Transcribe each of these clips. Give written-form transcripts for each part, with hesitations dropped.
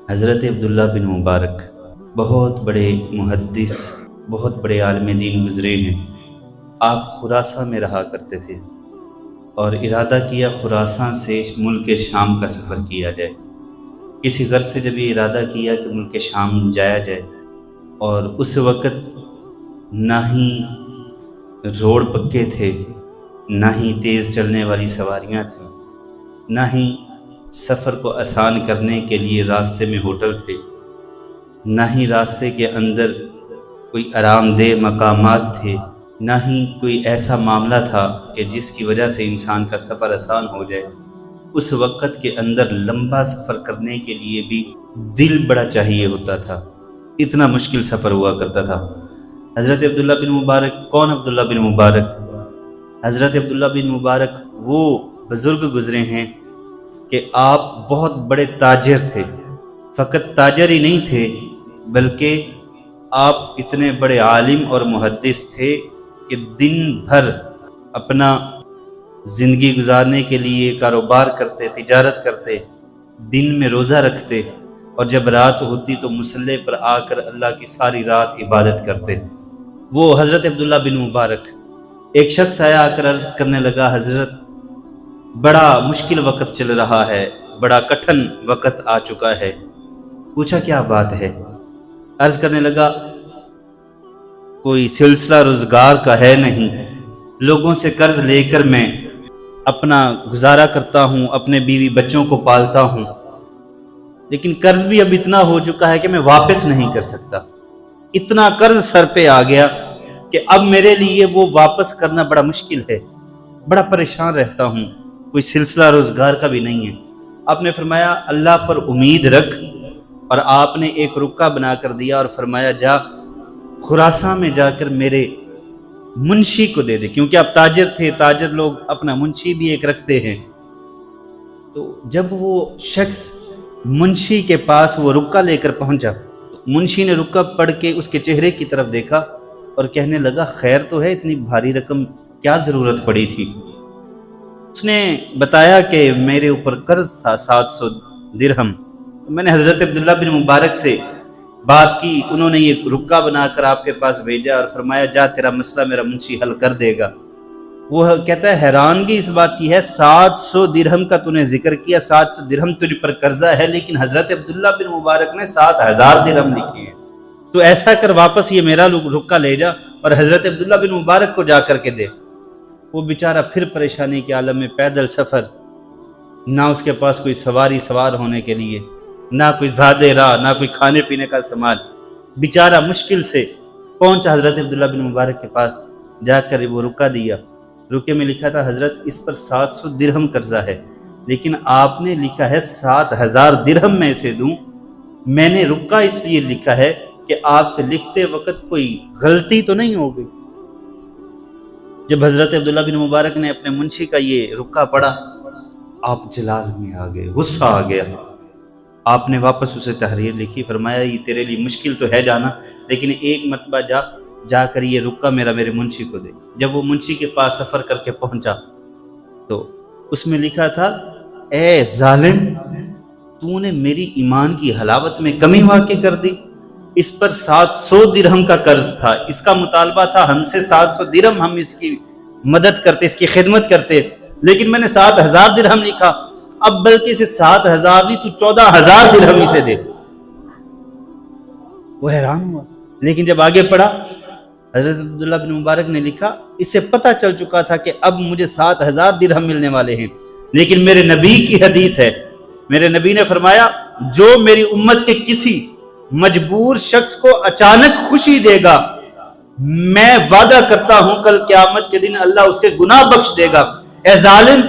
حضرت عبداللہ بن مبارک بہت بڑے محدث، بہت بڑے عالم دین گزرے ہیں۔ آپ خراساں میں رہا کرتے تھے اور ارادہ کیا خراساں سے ملک شام کا سفر کیا جائے۔ کسی غرض سے جب یہ ارادہ کیا کہ ملک شام جایا جائے، اور اس وقت نہ ہی روڈ پکے تھے، نہ ہی تیز چلنے والی سواریاں تھیں، نہ ہی سفر کو آسان کرنے کے لیے راستے میں ہوٹل تھے، نہ ہی راستے کے اندر کوئی آرام دہ مقامات تھے، نہ ہی کوئی ایسا معاملہ تھا کہ جس کی وجہ سے انسان کا سفر آسان ہو جائے۔ اس وقت کے اندر لمبا سفر کرنے کے لیے بھی دل بڑا چاہیے ہوتا تھا، اتنا مشکل سفر ہوا کرتا تھا۔ حضرت عبداللہ بن مبارک کون؟ عبداللہ بن مبارک حضرت عبداللہ بن مبارک وہ بزرگ گزرے ہیں کہ آپ بہت بڑے تاجر تھے۔ فقط تاجر ہی نہیں تھے بلکہ آپ اتنے بڑے عالم اور محدث تھے کہ دن بھر اپنا زندگی گزارنے کے لیے کاروبار کرتے، تجارت کرتے، دن میں روزہ رکھتے، اور جب رات ہوتی تو مصلی پر آ کر اللہ کی ساری رات عبادت کرتے۔ وہ حضرت عبداللہ بن مبارک، ایک شخص آیا آ کر عرض کرنے لگا، حضرت بڑا مشکل وقت چل رہا ہے، بڑا کٹھن وقت آ چکا ہے۔ پوچھا کیا بات ہے؟ عرض کرنے لگا کوئی سلسلہ روزگار کا ہے نہیں، لوگوں سے قرض لے کر میں اپنا گزارا کرتا ہوں، اپنے بیوی بچوں کو پالتا ہوں، لیکن قرض بھی اب اتنا ہو چکا ہے کہ میں واپس نہیں کر سکتا۔ اتنا قرض سر پہ آ گیا کہ اب میرے لیے وہ واپس کرنا بڑا مشکل ہے، بڑا پریشان رہتا ہوں، کوئی سلسلہ روزگار کا بھی نہیں ہے۔ آپ نے فرمایا اللہ پر امید رکھ، اور آپ نے ایک رکا بنا کر دیا اور فرمایا جا خراساں میں جا کر میرے منشی کو دے دے، کیونکہ آپ تاجر تھے، تاجر لوگ اپنا منشی بھی ایک رکھتے ہیں۔ تو جب وہ شخص منشی کے پاس وہ رکا لے کر پہنچا، منشی نے رکا پڑھ کے اس کے چہرے کی طرف دیکھا اور کہنے لگا خیر تو ہے، اتنی بھاری رقم کیا ضرورت پڑی تھی؟ اس نے بتایا کہ میرے اوپر قرض تھا 700 درہم۔ میں نے حضرت عبداللہ بن مبارک سے بات کی، انہوں نے یہ رکا بنا کر آپ کے پاس بھیجا اور فرمایا جا تیرا مسئلہ میرا منشی حل کر دے گا۔ وہ کہتا ہے حیرانگی اس بات کی ہے 700 درہم کا تو نے ذکر کیا، 700 درہم تجھ پر قرضہ ہے، لیکن حضرت عبداللہ بن مبارک نے 7000 درہم لکھی ہے، تو ایسا کر واپس یہ میرا رکا لے جا اور حضرت عبداللہ بن مبارک کو جا کر کے دے۔ وہ بیچارہ پھر پریشانی کے عالم میں، پیدل سفر، نہ اس کے پاس کوئی سواری سوار ہونے کے لیے، نہ کوئی زیادہ راہ، نہ کوئی کھانے پینے کا سامان، بیچارہ مشکل سے پہنچا حضرت عبداللہ بن مبارک کے پاس، جا کر وہ رکا دیا۔ رکے میں لکھا تھا حضرت اس پر 700 درہم قرضہ ہے، لیکن آپ نے لکھا ہے 7000 درہم میں سے دوں۔ میں نے رکا اس لیے لکھا ہے کہ آپ سے لکھتے وقت کوئی غلطی تو نہیں ہو گئی۔ جب حضرت عبداللہ بن مبارک نے اپنے منشی کا یہ رکا پڑھا، آپ جلال میں آ گئے، غصہ آ گیا۔ آپ نے واپس اسے تحریر لکھی، فرمایا یہ تیرے لیے مشکل تو ہے جانا، لیکن ایک مرتبہ جا کر یہ رکا میرے منشی کو دے۔ جب وہ منشی کے پاس سفر کر کے پہنچا تو اس میں لکھا تھا اے ظالم، تو نے میری ایمان کی حلاوت میں کمی واقع کر دی۔ اس پر 700 درہم کا قرض تھا، اس کا مطالبہ تھا ہم سے 700 درہم، ہم اس کی مدد کرتے، اس کی خدمت کرتے، لیکن میں نے 7000 درہم لکھا، اب بلکہ اسے 7000 نہیں تو 14000 درہم اسے دے۔ وہ حیران ہوا، لیکن جب آگے پڑھا حضرت عبداللہ بن مبارک نے لکھا اس سے پتہ چل چکا تھا کہ اب مجھے 7000 درہم ملنے والے ہیں، لیکن میرے نبی کی حدیث ہے، میرے نبی نے فرمایا جو میری امت کے کسی مجبور شخص کو اچانک خوشی دے گا، میں وعدہ کرتا ہوں کل قیامت کے دن اللہ اس کے گناہ بخش دے گا۔ اے ظالم،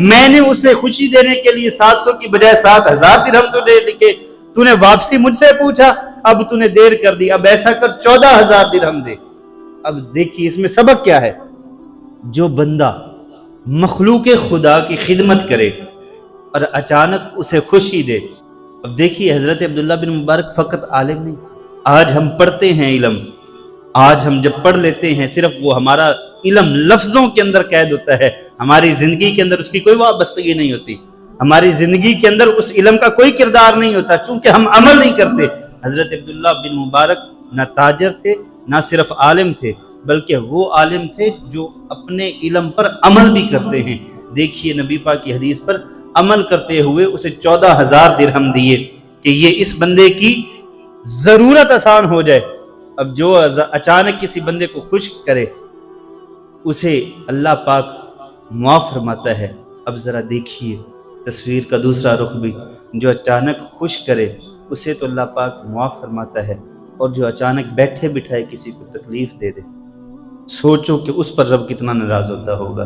میں نے اسے خوشی دینے کے لیے 700 کی بجائے 7000 درہم تو لے لکھے، تو نے واپسی مجھ سے پوچھا، اب تو نے دیر کر دی، اب ایسا کر 14000 درہم دے۔ اب دیکھیے اس میں سبق کیا ہے؟ جو بندہ مخلوق خدا کی خدمت کرے اور اچانک اسے خوشی دے۔ اب دیکھیے حضرت عبداللہ بن مبارک فقط عالم نہیں، آج ہم پڑھتے ہیں علم، آج ہم جب پڑھ لیتے ہیں صرف وہ ہمارا علم لفظوں کے اندر قید ہوتا ہے، ہماری زندگی کے اندر اس کی کوئی وابستگی نہیں ہوتی۔ ہماری زندگی کے اندر اس علم کا کوئی کردار نہیں ہوتا، چونکہ ہم عمل نہیں کرتے۔ حضرت عبداللہ بن مبارک نہ تاجر تھے نہ صرف عالم تھے، بلکہ وہ عالم تھے جو اپنے علم پر عمل بھی کرتے ہیں۔ دیکھیے نبی پاک کی حدیث پر عمل کرتے ہوئے اسے 14,000 درہم دیے کہ یہ اس بندے کی ضرورت آسان ہو جائے۔ اب جو اچانک کسی بندے کو خوش کرے اسے اللہ پاک معاف فرماتا ہے۔ اب ذرا دیکھیے تصویر کا دوسرا رخ بھی، جو اچانک خوش کرے اسے تو اللہ پاک معاف فرماتا ہے، اور جو اچانک بیٹھے بٹھائے کسی کو تکلیف دے دے، سوچو کہ اس پر رب کتنا ناراض ہوتا ہوگا۔